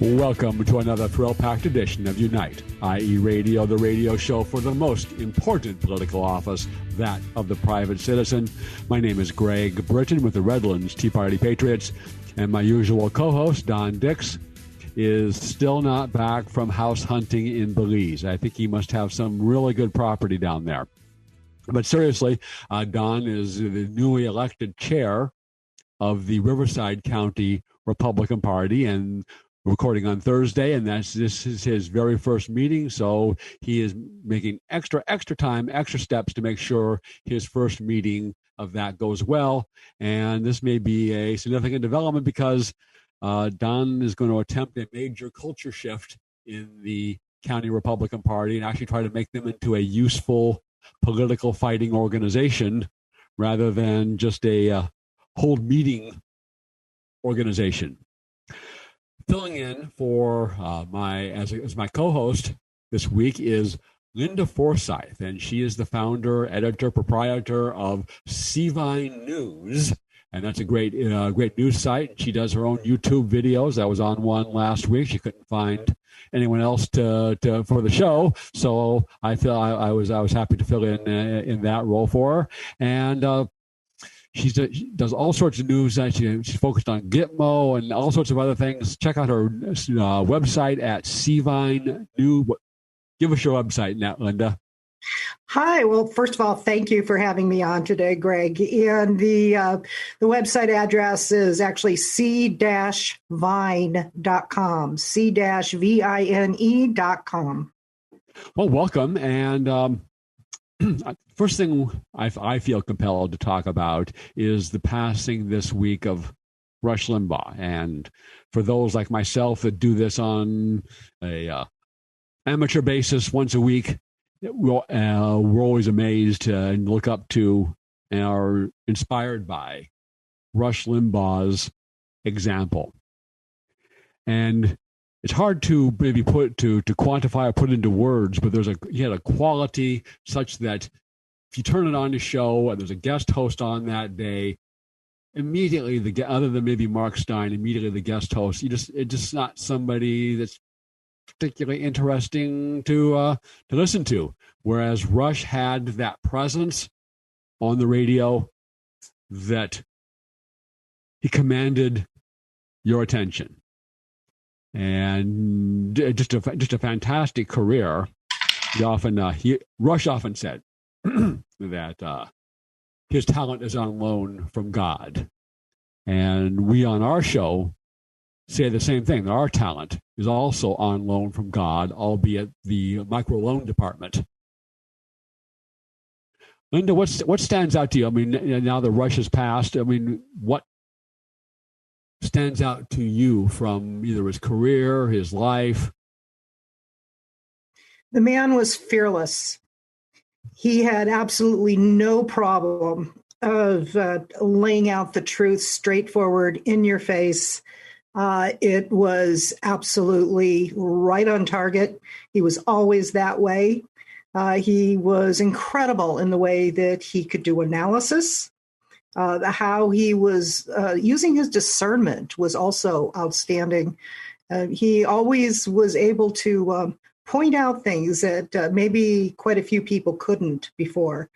Welcome to another thrill-packed edition of Unite, i.e. Radio, the radio show for the most important political office, that of the private citizen. My name is Greg Britton with the Redlands Tea Party Patriots, and my usual co-host, Don Dix, is still not back from house hunting in Belize. I think he must have some really good property down there. But seriously, Don is the newly elected chair of the Riverside County Republican Party, and recording on Thursday, and this is his very first meeting, so he is making extra time, extra steps to make sure his first meeting of that goes well. And this may be a significant development because Don is going to attempt a major culture shift in the County Republican Party and actually try to make them into a useful political fighting organization rather than just a hold meeting organization. Filling in for as my co-host this week is Linda Forsyth, and she is the founder, editor, proprietor of Seavine News, and that's a great news site. She does her own YouTube videos. I was on one last week. She couldn't find anyone else to for the show, so I was happy to fill in that role for her. And she does all sorts of news. She's focused on Gitmo and all sorts of other things. Check out her website at Seavine News. Give us your website, Linda. Hi. Well, first of all, thank you for having me on today, Greg. And the website address is actually c-vine.com, c-vine.com. Well, welcome. And first thing I feel compelled to talk about is the passing this week of Rush Limbaugh. And for those like myself that do this on a amateur basis once a week, we're always amazed and look up to and are inspired by Rush Limbaugh's example. And it's hard to maybe to quantify or put into words, but he had a quality such that if you turn it on the show and there's a guest host on that day, immediately other than maybe Mark Stein, immediately the guest host, it's just not somebody that's particularly interesting to listen to. Whereas Rush had that presence on the radio that he commanded your attention. And just a fantastic career. Rush often said that his talent is on loan from God, and we on our show say the same thing. That our talent is also on loan from God, albeit the microloan department. Linda, what stands out to you? I mean, now that Rush has passed, I mean, what stands out to you from either his career, his life? The man was fearless. He had absolutely no problem of laying out the truth straightforward in your face. It was absolutely right on target. He was always that way. He was incredible in the way that he could do analysis. How he was using his discernment was also outstanding. He always was able to point out things that maybe quite a few people couldn't before.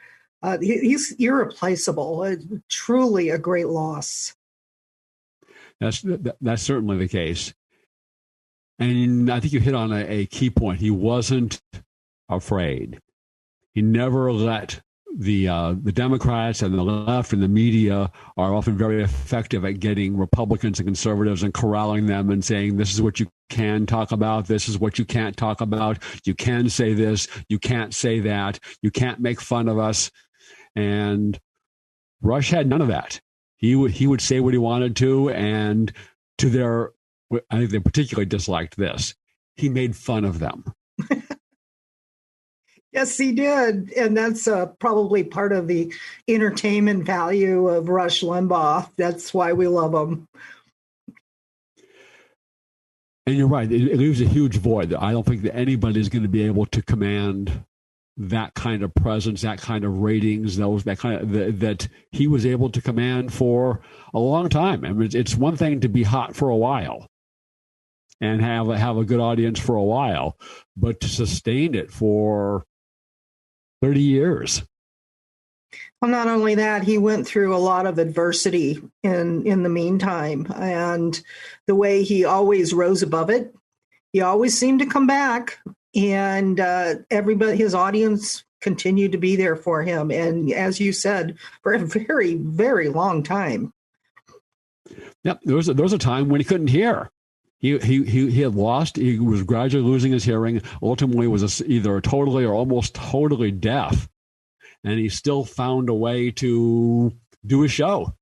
He's irreplaceable, truly a great loss. That's certainly the case. And I think you hit on a key point. He wasn't afraid. He never let the Democrats and the left and the media are often very effective at getting Republicans and conservatives and corralling them and saying, this is what you can talk about. This is what you can't talk about. You can say this. You can't say that. You can't make fun of us. And Rush had none of that. He would say what he wanted to, and I think they particularly disliked this. He made fun of them. Yes, he did. And that's probably part of the entertainment value of Rush Limbaugh. That's why we love him. And you're right. It leaves a huge void. I don't think that anybody is going to be able to command that kind of presence, that kind of ratings, that he was able to command for a long time. I mean, it's one thing to be hot for a while, and have a good audience for a while, but to sustain it for 30 years. Well, not only that, he went through a lot of adversity in the meantime, and the way he always rose above it, he always seemed to come back, and everybody, his audience, continued to be there for him, and as you said, for a very, very long time. Yep, there was a time when he couldn't hear. He had lost. He was gradually losing his hearing. Ultimately, was either totally or almost totally deaf, and he still found a way to do a show.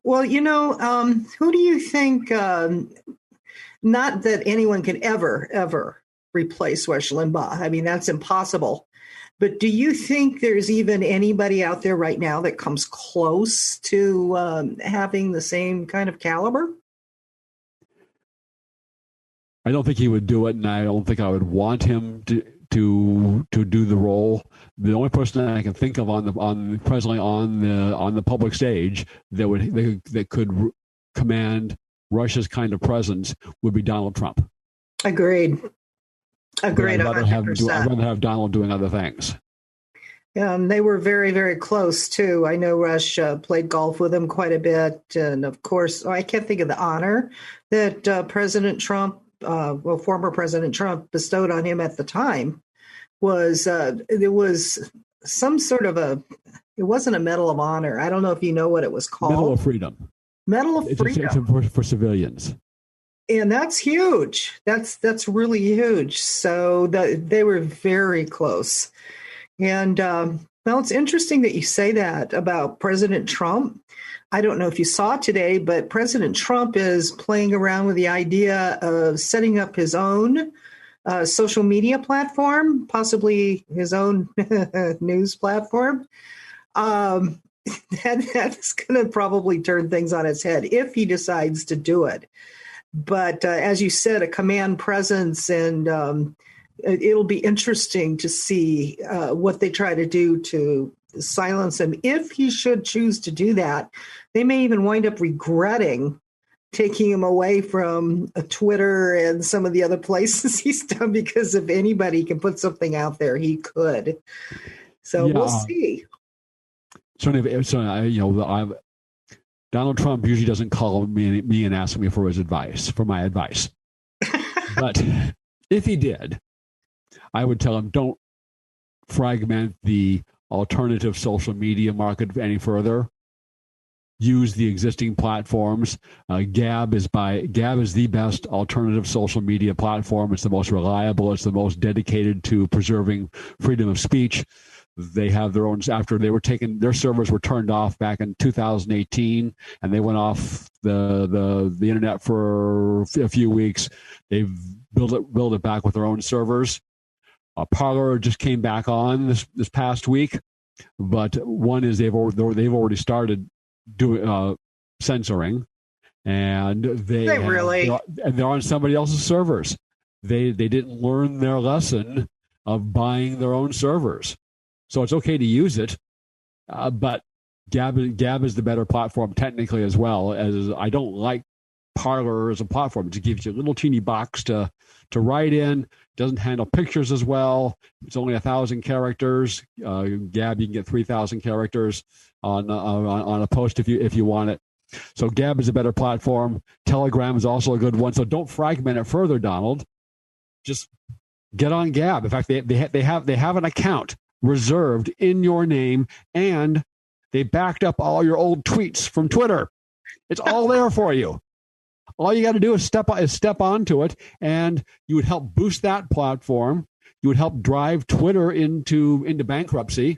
Well, who do you think? Not that anyone can ever replace Rush Limbaugh. I mean, that's impossible. But do you think there's even anybody out there right now that comes close to having the same kind of caliber? I don't think he would do it, and I don't think I would want him to do the role. The only person that I can think of presently on the public stage that could command Rush's kind of presence would be Donald Trump. Agreed. I'd rather have Donald doing other things. They were very, very close, too. I know Rush played golf with him quite a bit. And, of course, I can't think of the honor that former President Trump bestowed on him at the time. There was some sort of it wasn't a Medal of Honor. I don't know if you know what it was called. Medal of Freedom. Medal of Freedom. It's for civilians. And that's huge. That's really huge. So they were very close. And it's interesting that you say that about President Trump. I don't know if you saw today, but President Trump is playing around with the idea of setting up his own social media platform, possibly his own news platform. That's going to probably turn things on its head if he decides to do it. But as you said, a command presence, and it'll be interesting to see what they try to do to silence him. If he should choose to do that, they may even wind up regretting taking him away from Twitter and some of the other places he's done, because if anybody can put something out there, he could. So we'll see. Donald Trump usually doesn't call me and ask me for my advice. But if he did, I would tell him, don't fragment the alternative social media market any further. Use the existing platforms. Gab is the best alternative social media platform. It's the most reliable. It's the most dedicated to preserving freedom of speech. They have their own. After their servers were turned off back in 2018, and they went off the internet for a few weeks. They've built it back with their own servers. Parler just came back on this past week, but one is they've already started doing censoring, and they're on somebody else's servers. They didn't learn their lesson of buying their own servers. So it's okay to use it, but Gab is the better platform technically as well. As I don't like Parler as a platform. It gives you a little teeny box to write in. Doesn't handle pictures as well. It's only 1,000 characters. Gab, you can get 3,000 characters on a post if you want it. So Gab is a better platform. Telegram is also a good one. So don't fragment it further, Donald. Just get on Gab. In fact, they have an account reserved in your name, and they backed up all your old tweets from Twitter. It's all there for you. All you got to do is step onto it, and you would help boost that platform. You would help drive Twitter into bankruptcy.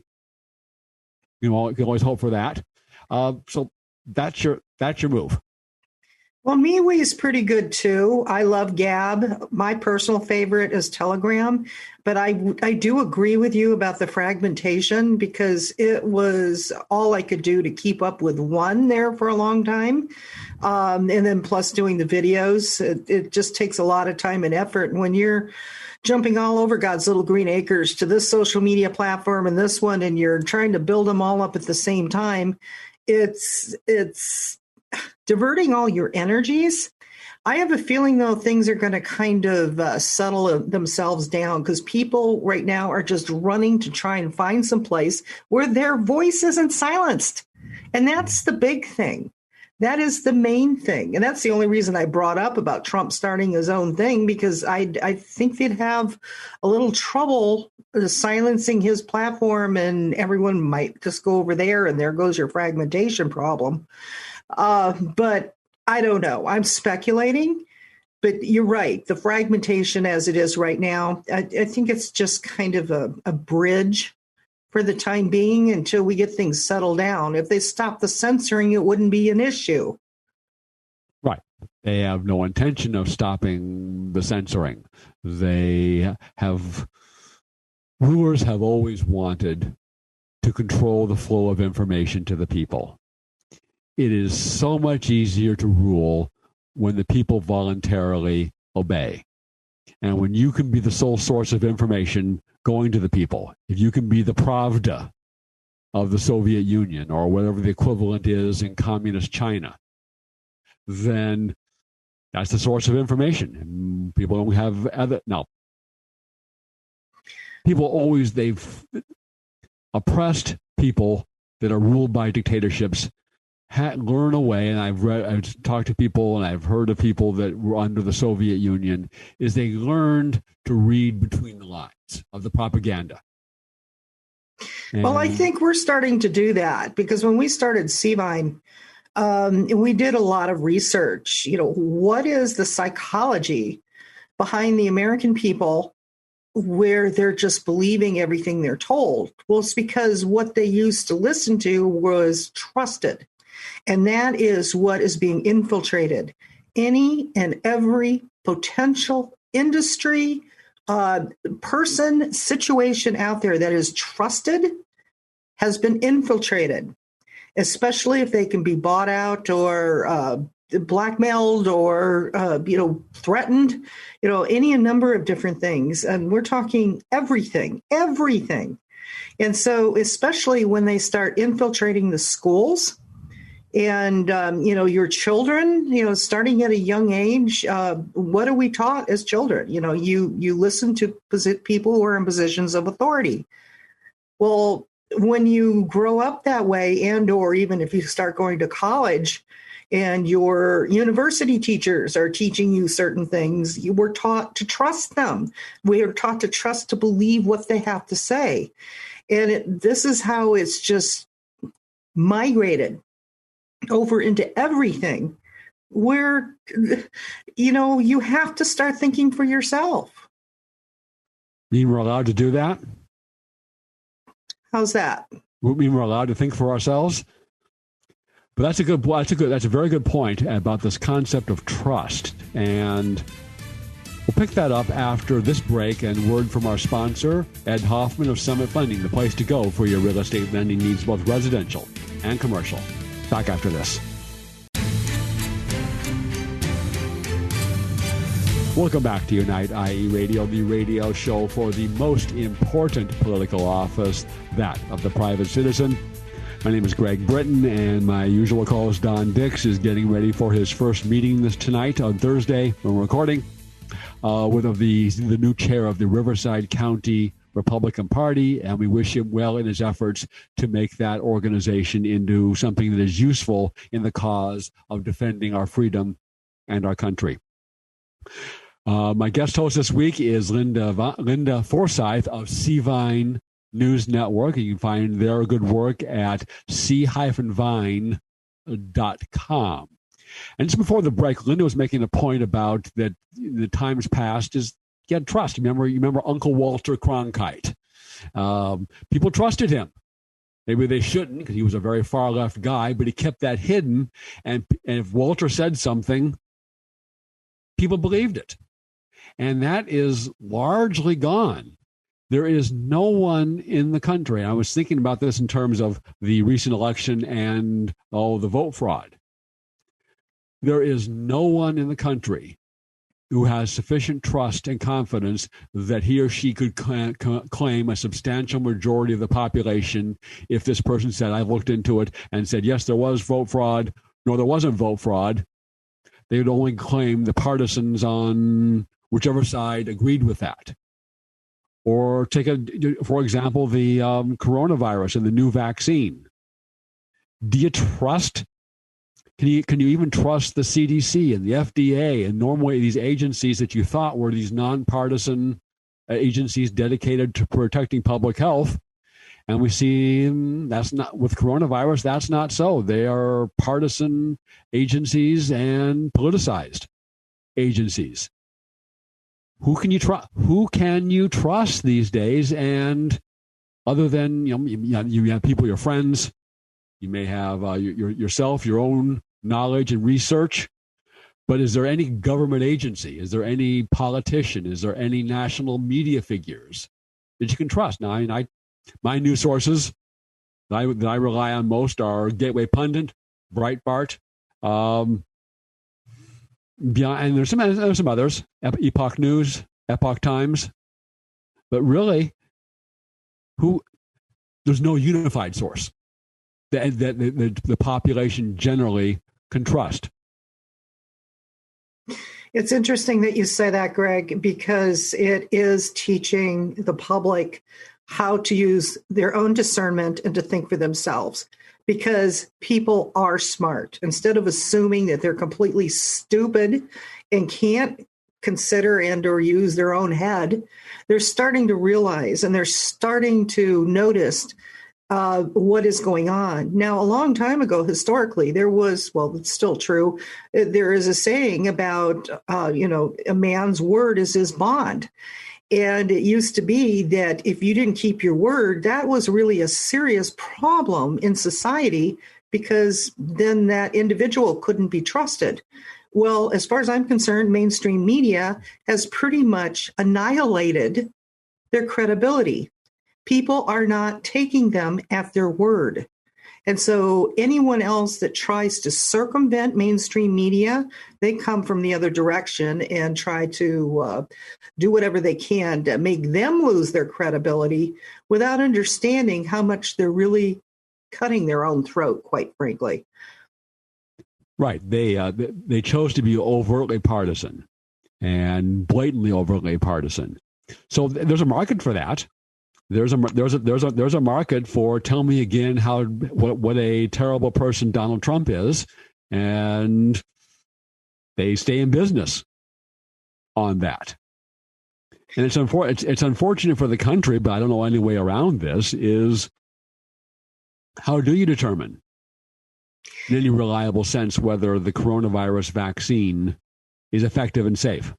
You can always hope for that. So that's your move. Well, MeWe is pretty good too. I love Gab. My personal favorite is Telegram, but I do agree with you about the fragmentation, because it was all I could do to keep up with one there for a long time. And then plus doing the videos, it just takes a lot of time and effort. And when you're jumping all over God's little green acres to this social media platform and this one, and you're trying to build them all up at the same time, it's diverting all your energies. I have a feeling, though, things are going to kind of settle themselves down because people right now are just running to try and find some place where their voice isn't silenced. And that's the big thing. That is the main thing. And that's the only reason I brought up about Trump starting his own thing, because I think they'd have a little trouble silencing his platform, and everyone might just go over there, and there goes your fragmentation problem. But I don't know. I'm speculating, but you're right. The fragmentation as it is right now, I think it's just kind of a bridge for the time being until we get things settled down. If they stop the censoring, it wouldn't be an issue. Right. They have no intention of stopping the censoring. Rulers have always wanted to control the flow of information to the people. It is so much easier to rule when the people voluntarily obey. And when you can be the sole source of information going to the people, if you can be the Pravda of the Soviet Union or whatever the equivalent is in communist China, then that's the source of information. And people don't have other. No. They've oppressed people that are ruled by dictatorships learn a way, and I've talked to people and I've heard of people that were under the Soviet Union, is they learned to read between the lines of the propaganda. Well, I think we're starting to do that, because when we started CVine, we did a lot of research. What is the psychology behind the American people where they're just believing everything they're told? Well, it's because what they used to listen to was trusted. And that is what is being infiltrated. Any and every potential industry, person, situation out there that is trusted has been infiltrated, especially if they can be bought out or blackmailed or, threatened, any number of different things. And we're talking everything. And so especially when they start infiltrating the schools, and, your children, starting at a young age, what are we taught as children? You listen to people who are in positions of authority. Well, when you grow up that way, and or even if you start going to college and your university teachers are teaching you certain things, you were taught to trust them. We are taught to trust, to believe what they have to say. And this is how it's just migrated over into everything, where, you have to start thinking for yourself. You mean we're allowed to do that? How's that? You mean we're allowed to think for ourselves? But that's a very good point about this concept of trust. And we'll pick that up after this break and word from our sponsor, Ed Hoffman of Summit Funding, the place to go for your real estate lending needs, both residential and commercial. Back after this. Welcome back to Unite IE Radio, the radio show for the most important political office, that of the private citizen. My name is Greg Britton, and my usual co-host Don Dix is getting ready for his first meeting tonight on Thursday when we're recording with the new chair of the Riverside County Republican Party, and we wish him well in his efforts to make that organization into something that is useful in the cause of defending our freedom and our country. My guest host this week is Linda Forsyth of CVine News Network. You can find their good work at c-vine.com. And just before the break, Linda was making a point about that the times past is he had trust. You remember Uncle Walter Cronkite. People trusted him. Maybe they shouldn't, because he was a very far left guy, but he kept that hidden. And if Walter said something, people believed it. And that is largely gone. There is no one in the country. I was thinking about this in terms of the recent election and the vote fraud. There is no one in the country who has sufficient trust and confidence that he or she could claim a substantial majority of the population if this person said, I looked into it and said, yes, there was vote fraud, nor there wasn't vote fraud. They would only claim the partisans on whichever side agreed with that. Or take, for example, the coronavirus and the new vaccine. Do you trust? Can you even trust the CDC and the FDA and normally these agencies that you thought were these nonpartisan agencies dedicated to protecting public health? And we see that's not with coronavirus. That's not so. They are partisan agencies and politicized agencies. Who can you trust? Who can you trust these days? And other than you have people, your friends, you may have yourself, your own knowledge and research. But is there any government agency? Is there any politician? Is there any national media figures that you can trust? Now, my news sources that I rely on most are Gateway Pundit, Breitbart, and there's some others, Epoch News, Epoch Times. But really, there's no unified source that the population generally can trust. It's interesting that you say that, Greg, because it is teaching the public how to use their own discernment and to think for themselves, because people are smart. Instead of assuming that they're completely stupid and can't consider and or use their own head, they're starting to realize and they're starting to notice what is going on. Now, a long time ago, historically, there was, well, it's still true, there is a saying about, a man's word is his bond. And it used to be that if you didn't keep your word, that was really a serious problem in society, because then that individual couldn't be trusted. Well, as far as I'm concerned, mainstream media has pretty much annihilated their credibility. People are not taking them at their word. And so anyone else that tries to circumvent mainstream media, they come from the other direction and try to do whatever they can to make them lose their credibility without understanding how much they're really cutting their own throat, quite frankly. Right. They chose to be overtly partisan and blatantly overtly partisan. So there's a market for that. There's a market for tell me again what a terrible person Donald Trump is, and they stay in business on that. And it's unfortunate for the country, but I don't know any way around this. Is how do you determine in any reliable sense whether the coronavirus vaccine is effective and safe?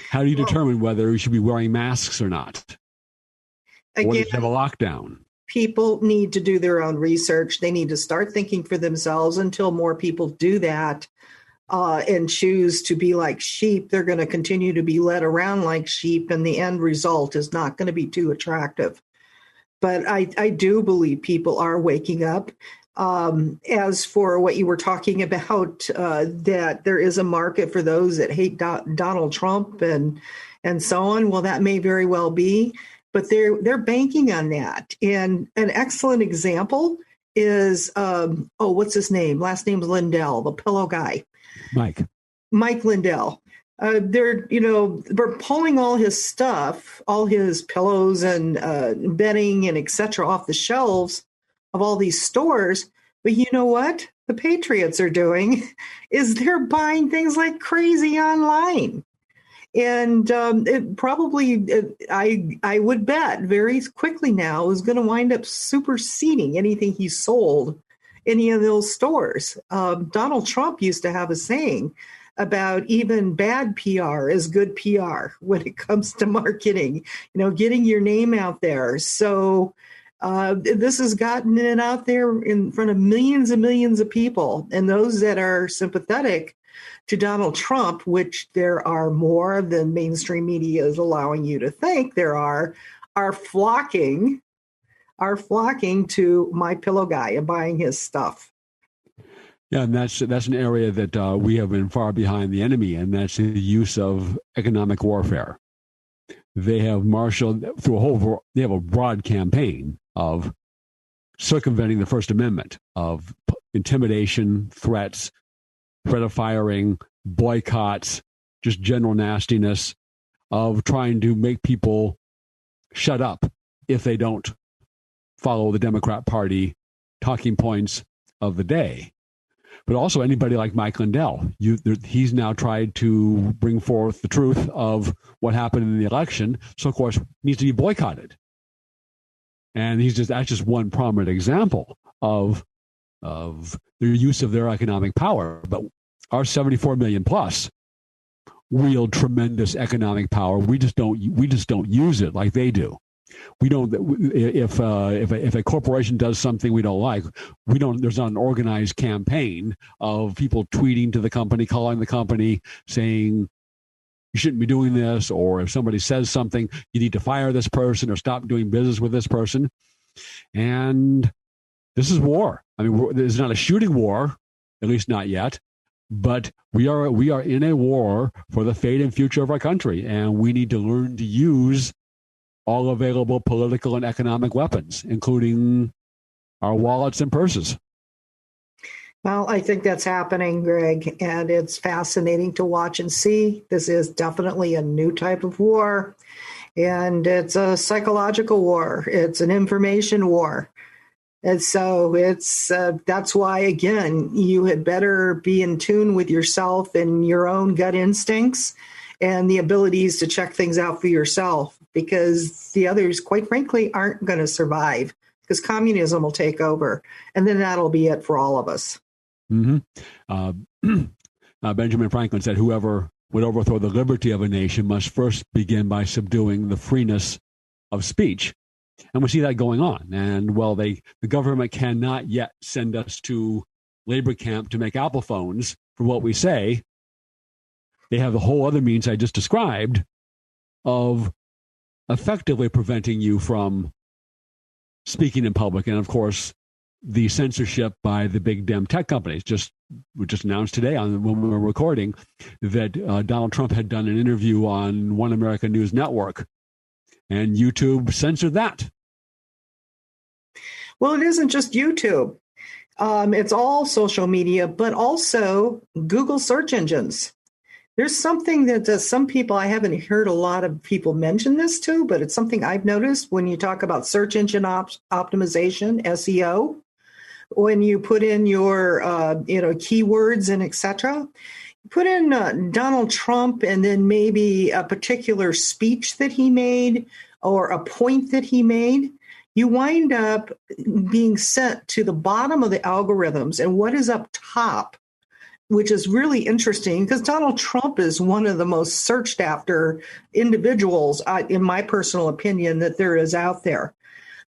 How do you determine whether you should be wearing masks or not? Again, or have a lockdown? People need to do their own research. They need to start thinking for themselves. Until more people do that and choose to be like sheep, they're going to continue to be led around like sheep, and the end result is not going to be too attractive. But I do believe people are waking up. As for what you were talking about, that there is a market for those that hate Donald Trump and so on, well, that may very well be. But they're banking on that. And an excellent example is, what's his name? Last name's Lindell, the pillow guy. Mike Lindell. They're pulling all his stuff, all his pillows and bedding and et cetera off the shelves of all these stores. But you know what the Patriots are doing is they're buying things like crazy online. And it probably, I would bet very quickly now, is going to wind up superseding anything he sold any of those stores. Donald Trump used to have a saying about even bad PR is good PR when it comes to marketing, getting your name out there. So this has gotten it out there in front of millions and millions of people. And those that are sympathetic to Donald Trump, which there are more than mainstream media is allowing you to think there are flocking to My Pillow guy and buying his stuff. Yeah, and that's an area that we have been far behind the enemy, and that's the use of economic warfare. They have marshaled through they have a broad campaign of circumventing the First Amendment, of intimidation, threats, threat of firing, boycotts, just general nastiness of trying to make people shut up if they don't follow the Democrat Party talking points of the day. But also anybody like Mike Lindell. He's now tried to bring forth the truth of what happened in the election. So, of course, needs to be boycotted. And that's just one prominent example of their use of their economic power. But our 74 million plus wield tremendous economic power. We just don't use it like they do. We don't. If a corporation does something we don't like, we don't. There's not an organized campaign of people tweeting to the company, calling the company, saying you shouldn't be doing this, or if somebody says something, you need to fire this person or stop doing business with this person. And this is war. I mean, it's not a shooting war, at least not yet. But we are in a war for the fate and future of our country, and we need to learn to use all available political and economic weapons, including our wallets and purses. Well, I think that's happening, Greg, and it's fascinating to watch and see. This is definitely a new type of war, and it's a psychological war. It's an information war. And so that's why, again, you had better be in tune with yourself and your own gut instincts and the abilities to check things out for yourself, because the others, quite frankly, aren't going to survive, because communism will take over. And then that'll be it for all of us. Mm-hmm. Benjamin Franklin said, whoever would overthrow the liberty of a nation must first begin by subduing the freeness of speech. And we see that going on. And well, the government cannot yet send us to labor camp to make Apple phones for what we say. They have the whole other means I just described of effectively preventing you from speaking in public. And of course, the censorship by the big damn tech companies. We just announced today when we were recording that Donald Trump had done an interview on One America News Network, and YouTube censored that. Well, it isn't just YouTube. It's all social media, but also Google search engines. There's something that some people, I haven't heard a lot of people mention this too, but it's something I've noticed when you talk about search engine optimization, SEO, when you put in your keywords and et cetera. Put in Donald Trump and then maybe a particular speech that he made or a point that he made, you wind up being sent to the bottom of the algorithms, and what is up top, which is really interesting because Donald Trump is one of the most searched after individuals, in my personal opinion, that there is out there.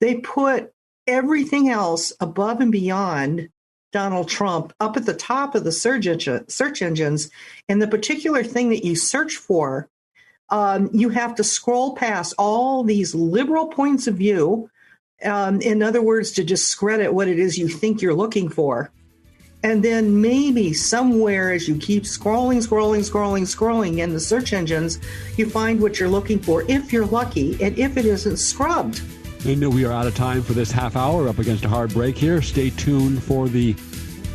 They put everything else above and beyond Donald Trump up at the top of the search engines, and the particular thing that you search for, you have to scroll past all these liberal points of view, in other words, to discredit what it is you think you're looking for. And then maybe somewhere as you keep scrolling in the search engines, you find what you're looking for, if you're lucky, and if it isn't scrubbed. And we are out of time for this half hour, up against a hard break here. Stay tuned for the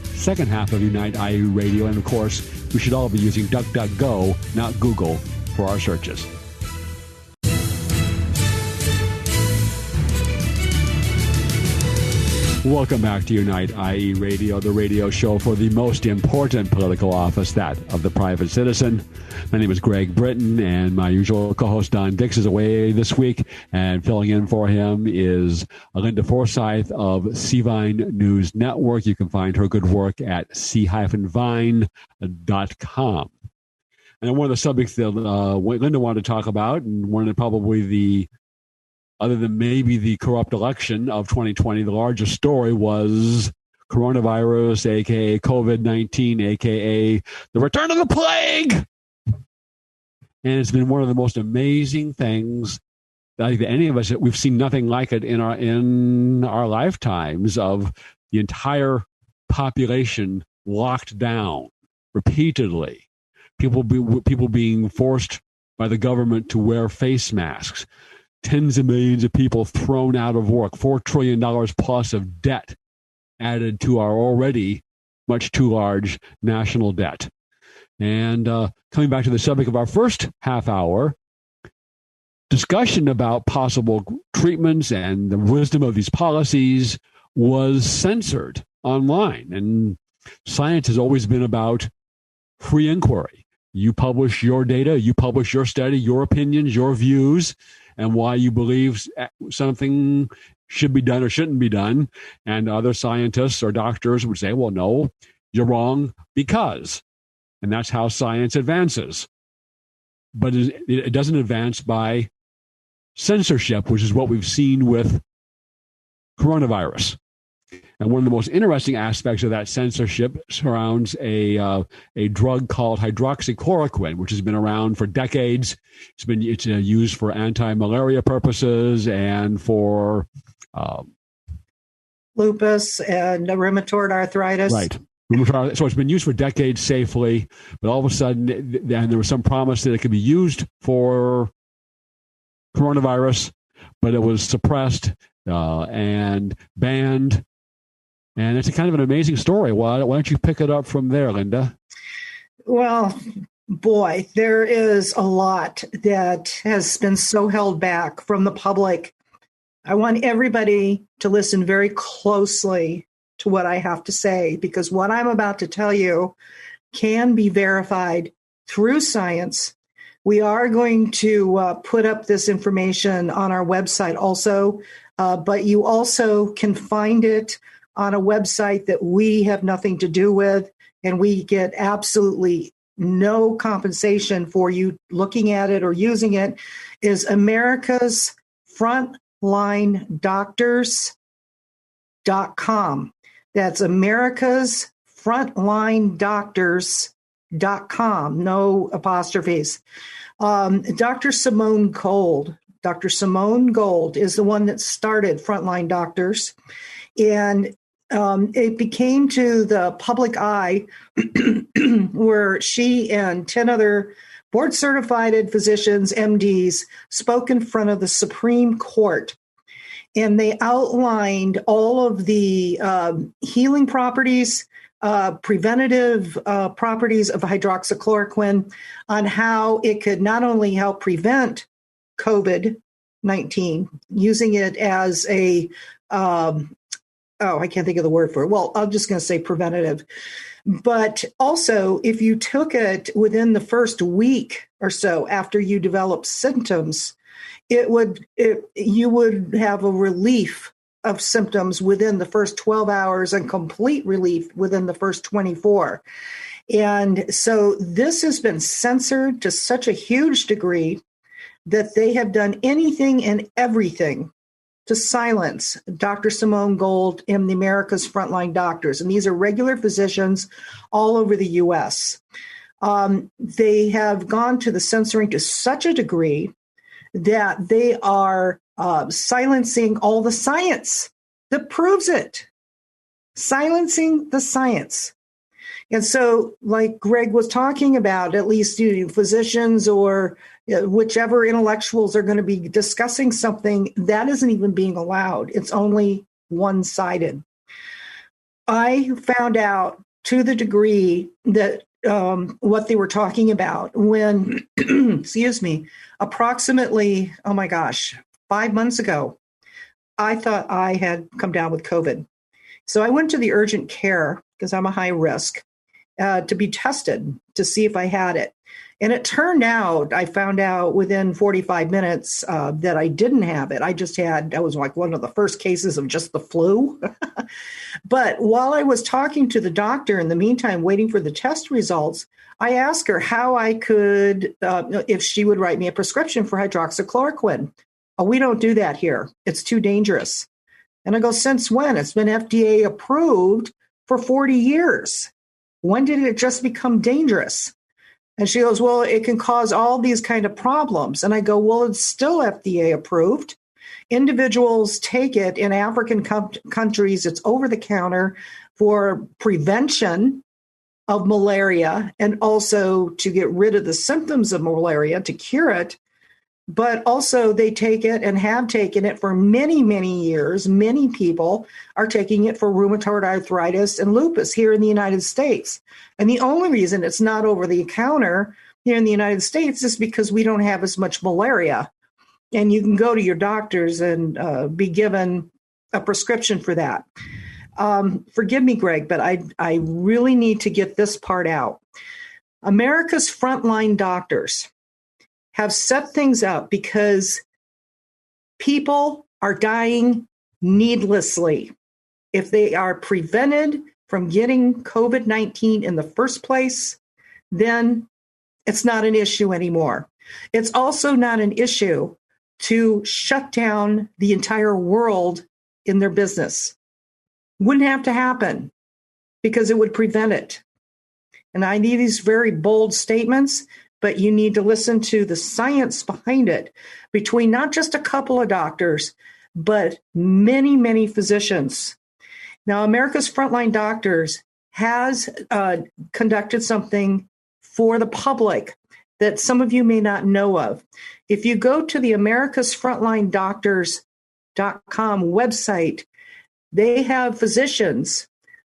second half of Unite IE Radio. And, of course, we should all be using DuckDuckGo, not Google, for our searches. Welcome back to Unite IE Radio, the radio show for the most important political office, that of the private citizen. My name is Greg Britton, and my usual co-host Don Dix is away this week, and filling in for him is Linda Forsyth of CVine News Network. You can find her good work at c-vine.com. And one of the subjects that Linda wanted to talk about, and one of probably other than maybe the corrupt election of 2020, the largest story was coronavirus, a.k.a. COVID-19, a.k.a. the return of the plague. And it's been one of the most amazing things that any of us, we've seen nothing like it in our lifetimes, of the entire population locked down repeatedly. People being forced by the government to wear face masks. Tens of millions of people thrown out of work, $4 trillion plus of debt added to our already much too large national debt. And coming back to the subject of our first half hour, discussion about possible treatments and the wisdom of these policies was censored online. And science has always been about free inquiry. You publish your data, you publish your study, your opinions, your views, and why you believe something should be done or shouldn't be done. And other scientists or doctors would say, well, no, you're wrong because. And that's how science advances. But it doesn't advance by censorship, which is what we've seen with coronavirus. And one of the most interesting aspects of that censorship surrounds a drug called hydroxychloroquine, which has been around for decades. It's used for anti-malaria purposes and for lupus and rheumatoid arthritis. Right. So it's been used for decades safely, but all of a sudden, there was some promise that it could be used for coronavirus, but it was suppressed and banned. And it's a kind of an amazing story. Why don't you pick it up from there, Linda? Well, boy, there is a lot that has been so held back from the public. I want everybody to listen very closely to what I have to say, because what I'm about to tell you can be verified through science. We are going to put up this information on our website also, but you also can find it on a website that we have nothing to do with, and we get absolutely no compensation for you looking at it or using it, is America's FrontlineDoctors.com. That's America's FrontlineDoctors.com, no apostrophes. Dr. Simone Gold is the one that started Frontline Doctors, and it became to the public eye where she and 10 other board-certified physicians, MDs, spoke in front of the Supreme Court. And they outlined all of the healing properties, preventative properties of hydroxychloroquine, on how it could not only help prevent COVID-19, using it as a I can't think of the word for it. Well, I'm just going to say preventative. But also, if you took it within the first week or so after you develop symptoms, you would have a relief of symptoms within the first 12 hours and complete relief within the first 24. And so this has been censored to such a huge degree that they have done anything and everything to silence Dr. Simone Gold and the America's Frontline Doctors. And these are regular physicians all over the U.S. They have gone to the censoring to such a degree that they are silencing all the science that proves it. Silencing the science. And so, like Greg was talking about, at least physicians or whichever intellectuals are going to be discussing something, that isn't even being allowed. It's only one-sided. I found out to the degree that what they were talking about when, approximately, 5 months ago, I thought I had come down with COVID. So I went to the urgent care because I'm a high risk to be tested to see if I had it. And it turned out, I found out within 45 minutes that I didn't have it. I was like one of the first cases of just the flu. But while I was talking to the doctor in the meantime, waiting for the test results, I asked her how I could, if she would write me a prescription for hydroxychloroquine. Oh, we don't do that here. It's too dangerous. And I go, since when? It's been FDA approved for 40 years. When did it just become dangerous? And she goes, well, it can cause all these kind of problems. And I go, well, it's still FDA approved. Individuals take it in African countries. It's over the counter for prevention of malaria and also to get rid of the symptoms of malaria, to cure it. but also they take it and have taken it for many, many years. Many people are taking it for rheumatoid arthritis and lupus here in the United States. And the only reason it's not over the counter here in the United States is because we don't have as much malaria. And you can go to your doctors and be given a prescription for that. Forgive me, Greg, but I really need to get this part out. America's frontline doctors have set things up because people are dying needlessly. If they are prevented from getting COVID-19 in the first place, then it's not an issue anymore. It's also not an issue to shut down the entire world in their business. Wouldn't have to happen because it would prevent it. And I need these very bold statements, but you need to listen to the science behind it between not just a couple of doctors, but many, many physicians. Now, America's Frontline Doctors has conducted something for the public that some of you may not know of. If you go to the americasfrontlinedoctors.com website, they have physicians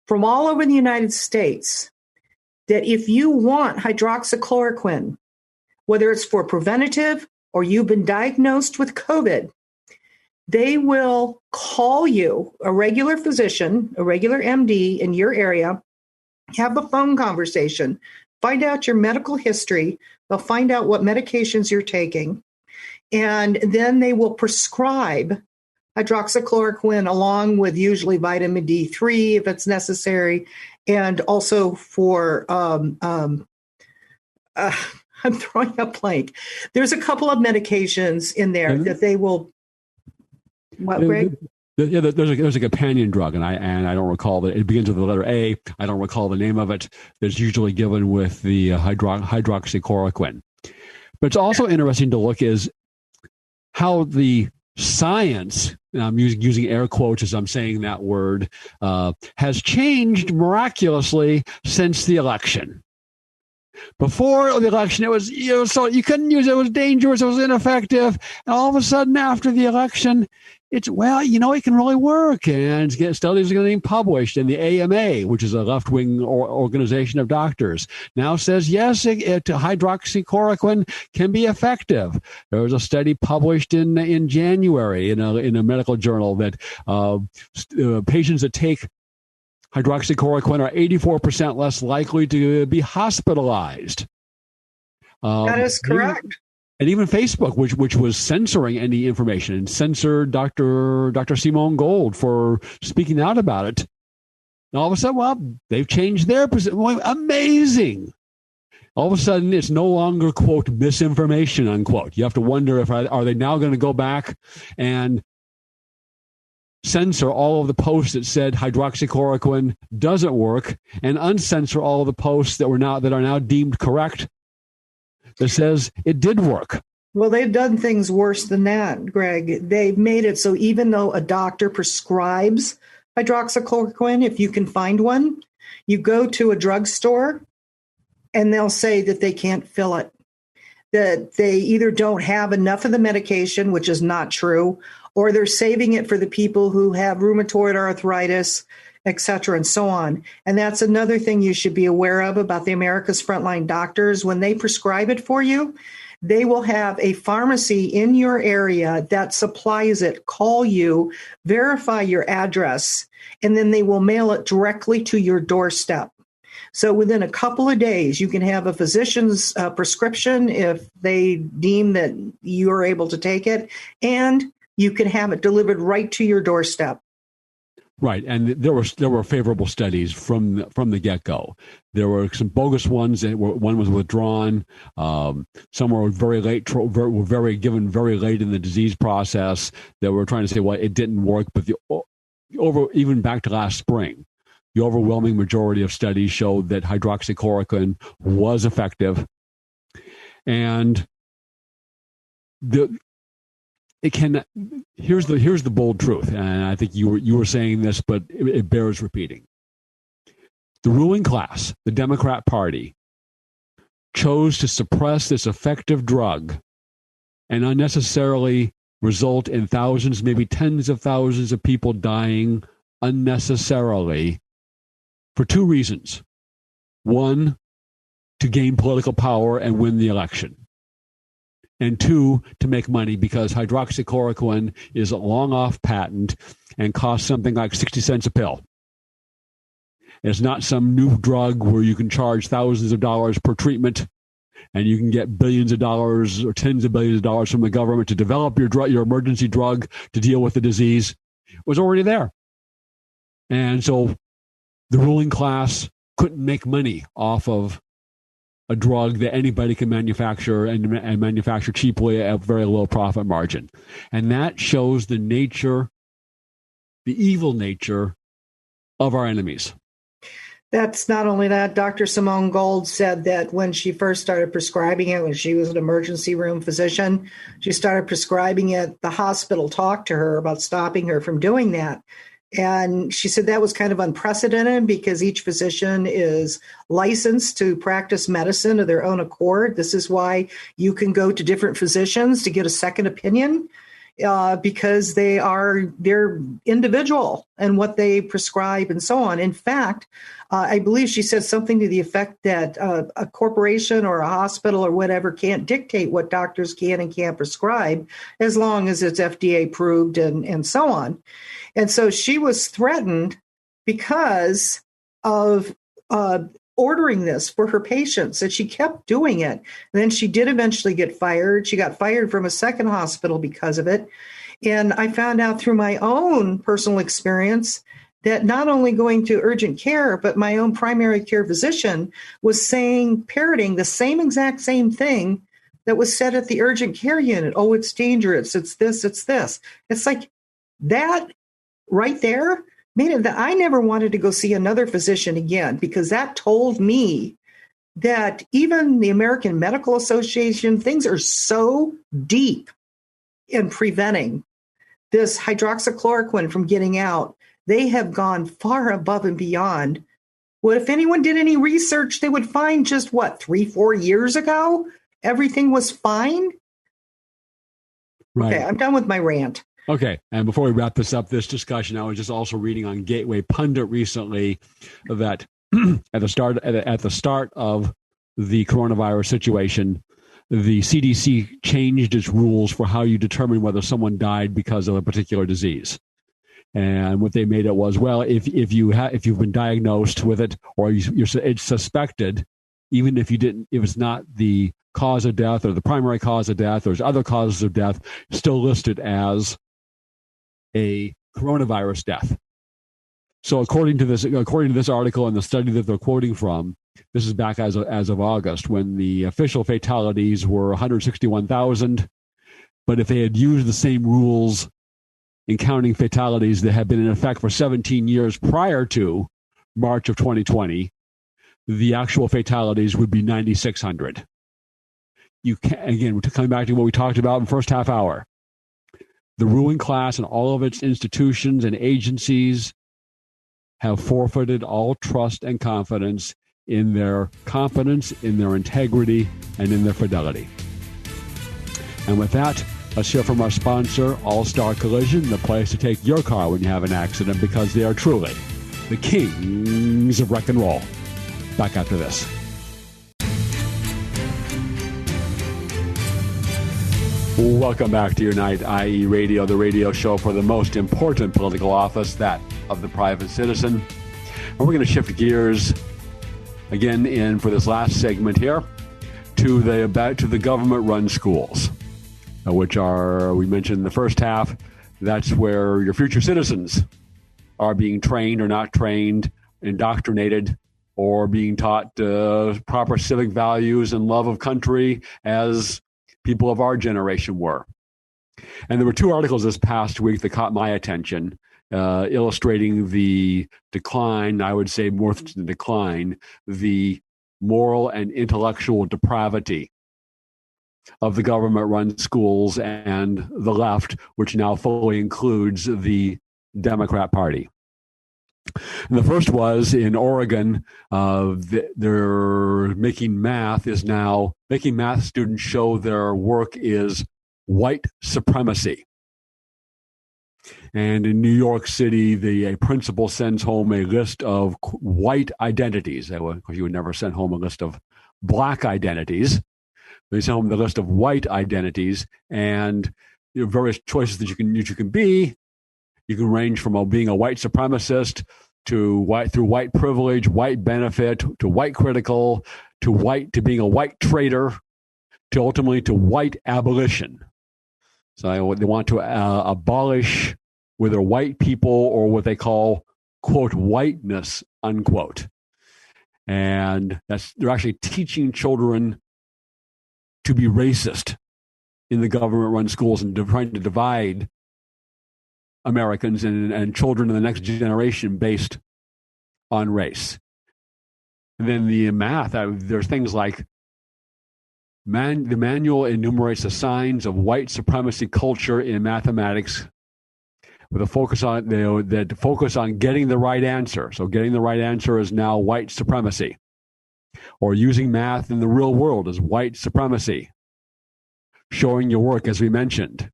from all over the United States that if you want hydroxychloroquine, whether it's for preventative or you've been diagnosed with COVID, they will call you, a regular physician, a regular MD in your area, have a phone conversation, find out your medical history, they'll find out what medications you're taking, and then they will prescribe hydroxychloroquine along with usually vitamin D3 if it's necessary, and also for I'm throwing a blank. There's a couple of medications in there that they will. What, Greg? Yeah, there's a companion drug, and I don't recall that it begins with the letter A. I don't recall the name of it. That's usually given with the hydroxychloroquine. But it's also interesting to look is how the science, and I'm using air quotes as I'm saying that word, has changed miraculously since the election. Before the election, it was so you couldn't use it. It was dangerous. It was ineffective. And all of a sudden, after the election, it's it can really work. And studies are getting published. And the AMA, which is a left-wing organization of doctors, now says yes, hydroxychloroquine can be effective. There was a study published in January in a medical journal that patients that take hydroxychloroquine are 84% less likely to be hospitalized. That is correct. And even Facebook, which was censoring any information and censored Dr. Simone Gold for speaking out about it. And all of a sudden, they've changed their position. Amazing. All of a sudden, it's no longer, quote, misinformation, unquote. You have to wonder are they now going to go back and censor all of the posts that said hydroxychloroquine doesn't work and uncensor all of the posts that are now deemed correct that says it did work. Well, they've done things worse than that, Greg. They've made it so even though a doctor prescribes hydroxychloroquine, if you can find one, you go to a drugstore and they'll say that they can't fill it, that they either don't have enough of the medication, which is not true, or they're saving it for the people who have rheumatoid arthritis, et cetera, and so on. And that's another thing you should be aware of about the America's Frontline Doctors. When they prescribe it for you, they will have a pharmacy in your area that supplies it, call you, verify your address, and then they will mail it directly to your doorstep. So within a couple of days, you can have a physician's prescription if they deem that you're able to take it, and you can have it delivered right to your doorstep. Right, and there were favorable studies from the get-go. There were some bogus ones. One was withdrawn. Some were very late. Were given very late in the disease process. That were trying to say, well, it didn't work. But even back to last spring, the overwhelming majority of studies showed that hydroxychloroquine was effective, and here's the bold truth, and I think you were saying this, but it bears repeating. The ruling class, the Democrat Party, chose to suppress this effective drug and unnecessarily result in thousands, maybe tens of thousands of people dying unnecessarily for two reasons. One, to gain political power and win the election. And two, to make money, because hydroxychloroquine is long off patent and costs something like 60 cents a pill. It's not some new drug where you can charge thousands of dollars per treatment and you can get billions of dollars or tens of billions of dollars from the government to develop your drug, your emergency drug to deal with the disease. It was already there. And so the ruling class couldn't make money off of a drug that anybody can manufacture and manufacture cheaply at a very low profit margin. And that shows the nature, the evil nature of our enemies. That's not only that. Dr. Simone Gold said that when she first started prescribing it, when she was an emergency room physician, she started prescribing it. The hospital talked to her about stopping her from doing that. And she said that was kind of unprecedented because each physician is licensed to practice medicine of their own accord. This is why you can go to different physicians to get a second opinion. Because they're individual and what they prescribe and so on. In fact, I believe she said something to the effect that a corporation or a hospital or whatever can't dictate what doctors can and can't prescribe as long as it's FDA approved and so on. And so she was threatened because of ordering this for her patients, and she kept doing it. And then she did eventually get fired. She got fired from a second hospital because of it. And I found out through my own personal experience that not only going to urgent care, but my own primary care physician was parroting the same thing that was said at the urgent care unit. Oh, it's dangerous. It's this, it's this. It's like that right there made it that I never wanted to go see another physician again, because that told me that even the American Medical Association, things are so deep in preventing this hydroxychloroquine from getting out. They have gone far above and beyond. Well, if anyone did any research, they would find just 3-4 years ago, everything was fine. Right. Okay, I'm done with my rant. Okay, and before we wrap this up, this discussion, I was just also reading on Gateway Pundit recently that at the start of the coronavirus situation, the CDC changed its rules for how you determine whether someone died because of a particular disease. And what they made it was, well, if you've been diagnosed with it or it's suspected, even if it's not the cause of death or the primary cause of death, there's other causes of death still listed as a coronavirus death. So according to this article and the study that they're quoting from, this is back as of August, when the official fatalities were 161,000. But if they had used the same rules in counting fatalities that had been in effect for 17 years prior to March of 2020, the actual fatalities would be 9,600. You can, again, coming back to what we talked about in the first half hour, the ruling class and all of its institutions and agencies have forfeited all trust and confidence in their competence, in their integrity, and in their fidelity. And with that, let's hear from our sponsor, All-Star Collision, the place to take your car when you have an accident, because they are truly the kings of wreck and roll. Back after this. Welcome back to Unite, IE Radio, the radio show for the most important political office, that of the private citizen. And we're going to shift gears again for this last segment here to the government-run schools, which are, we mentioned in the first half, that's where your future citizens are being trained or not trained, indoctrinated, or being taught proper civic values and love of country as people of our generation were. And there were two articles this past week that caught my attention, illustrating the decline, I would say more than the decline, the moral and intellectual depravity of the government-run schools and the left, which now fully includes the Democrat Party. And the first was in Oregon. They're making math students show their work is white supremacy. And in New York City, a principal sends home a list of white identities. Of course, you would never send home a list of black identities. They send home the list of white identities, and various choices that you can be. You can range from being a white supremacist through white privilege, white benefit, to white critical, to being a white traitor, to ultimately to white abolition. So they want to abolish whether white people or what they call, quote, whiteness, unquote. And they're actually teaching children to be racist in the government-run schools and trying to divide Americans and children in the next generation based on race. And then the math, there's things like the manual enumerates the signs of white supremacy culture in mathematics with a focus on getting the right answer. So getting the right answer is now white supremacy. Or using math in the real world is white supremacy. Showing your work, as we mentioned.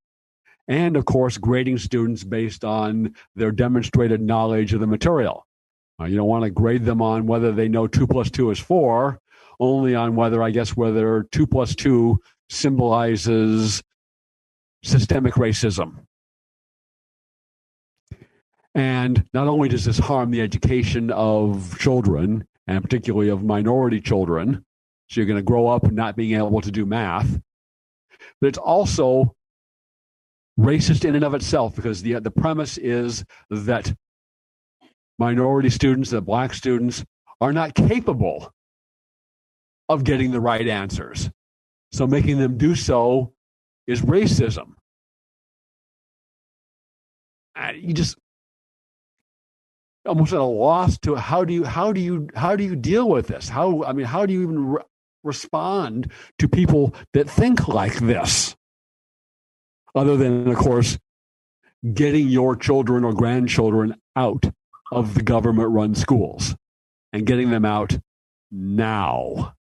And, of course, grading students based on their demonstrated knowledge of the material. You don't want to grade them on whether they know 2 + 2 is 4, only on whether 2 + 2 symbolizes systemic racism. And not only does this harm the education of children, and particularly of minority children, so you're going to grow up not being able to do math, but it's also racist in and of itself, because the premise is that minority students, that black students, are not capable of getting the right answers. So making them do so is racism. You just almost at a loss to how do you deal with this? How do you even respond to people that think like this? Other than, of course, getting your children or grandchildren out of the government-run schools and getting them out now.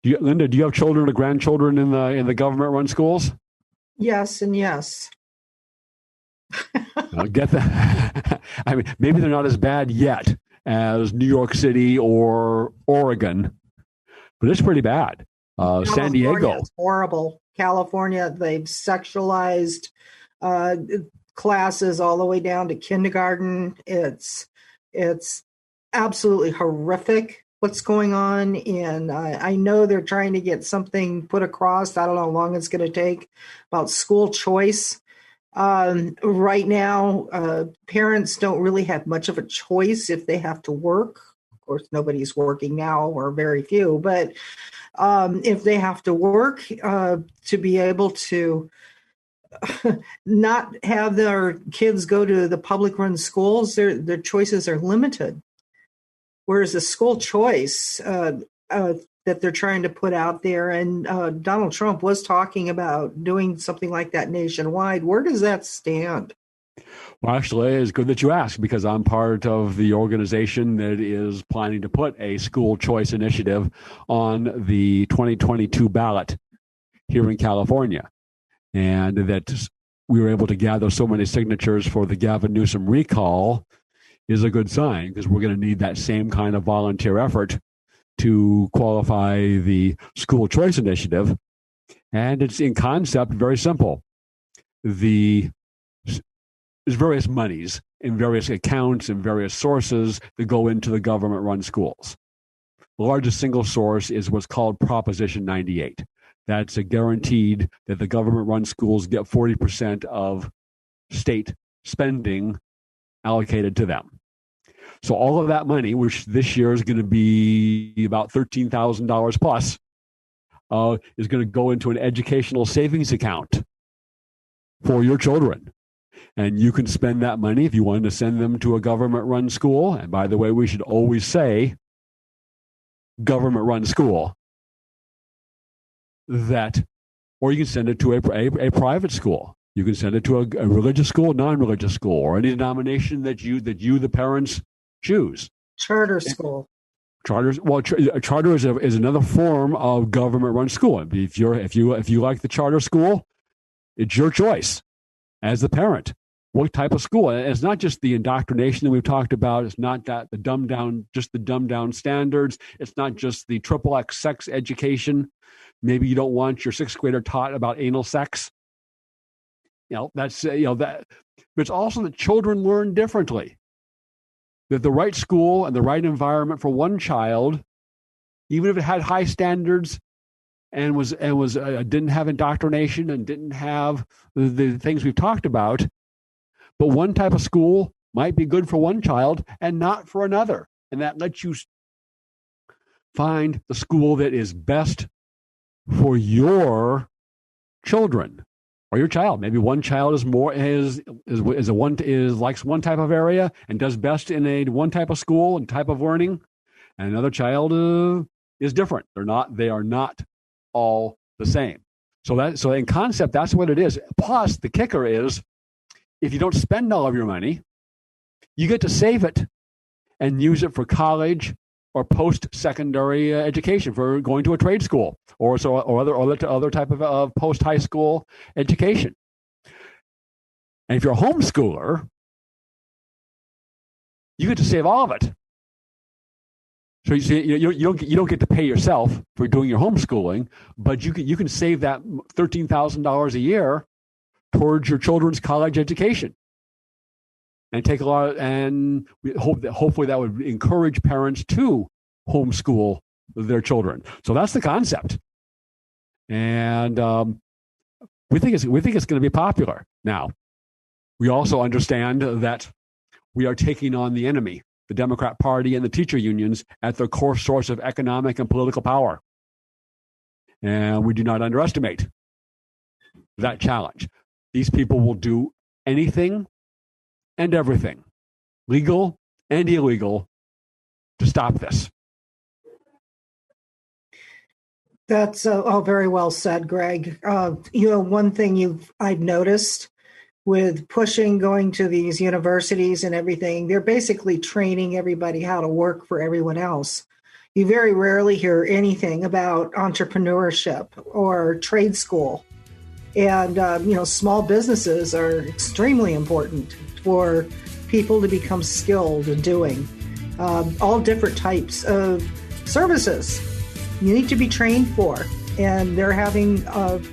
Linda, do you have children or grandchildren in the government-run schools? Yes, and yes. I'll get that. I mean, maybe they're not as bad yet as New York City or Oregon, but it's pretty bad. San Diego. It's horrible. California, they've sexualized classes all the way down to kindergarten. It's absolutely horrific what's going on. And I know they're trying to get something put across. I don't know how long it's going to take about school choice. Right now, parents don't really have much of a choice if they have to work. Of course, nobody's working now, or very few, but if they have to work to be able to not have their kids go to the public run schools, their choices are limited. Whereas the school choice that they're trying to put out there, and Donald Trump was talking about doing something like that nationwide. Where does that stand? Well, actually, it's good that you ask, because I'm part of the organization that is planning to put a school choice initiative on the 2022 ballot here in California. And that we were able to gather so many signatures for the Gavin Newsom recall is a good sign, because we're going to need that same kind of volunteer effort to qualify the school choice initiative. And it's in concept very simple. There's various monies in various accounts and various sources that go into the government-run schools. The largest single source is what's called Proposition 98. That's a guaranteed that the government-run schools get 40% of state spending allocated to them. So all of that money, which this year is going to be about $13,000 plus, is going to go into an educational savings account for your children. And you can spend that money if you wanted to send them to a government-run school. And by the way, we should always say government-run school. Or you can send it to a private school. You can send it to a religious school, non-religious school, or any denomination that you, the parents, choose. Charter school. Charters. Well, a charter is another form of government-run school. If you like the charter school, it's your choice as the parent. What type of school? And it's not just the indoctrination that we've talked about. It's not that the dumbed down standards. It's not just the XXX sex education. Maybe you don't want your sixth grader taught about anal sex. That's that. But it's also that children learn differently. That the right school and the right environment for one child, even if it had high standards and was didn't have indoctrination and didn't have the things we've talked about, but one type of school might be good for one child and not for another, and that lets you find the school that is best for your children or your child. Maybe one child likes one type of area and does best in one type of school and type of learning, and another child is different. They are not all the same. So in concept, that's what it is. Plus, the kicker is, if you don't spend all of your money, you get to save it and use it for college or post-secondary education, for going to a trade school or other type of post-high school education. And if you're a homeschooler, you get to save all of it. So you don't get to pay yourself for doing your homeschooling, but you can save that $13,000 a year towards your children's college education, and take a lot. And we hopefully that would encourage parents to homeschool their children. So that's the concept, and we think it's going to be popular. Now, we also understand that we are taking on the enemy, the Democrat Party and the teacher unions, at their core source of economic and political power, and we do not underestimate that challenge. These people will do anything and everything, legal and illegal, to stop this. That's all very well said, Greg. One thing I've noticed with going to these universities and everything, they're basically training everybody how to work for everyone else. You very rarely hear anything about entrepreneurship or trade school. And, small businesses are extremely important for people to become skilled in doing all different types of services you need to be trained for. And they're having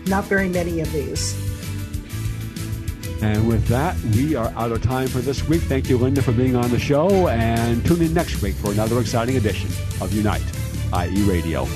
not very many of these. And with that, we are out of time for this week. Thank you, Linda, for being on the show. And tune in next week for another exciting edition of Unite, IE Radio.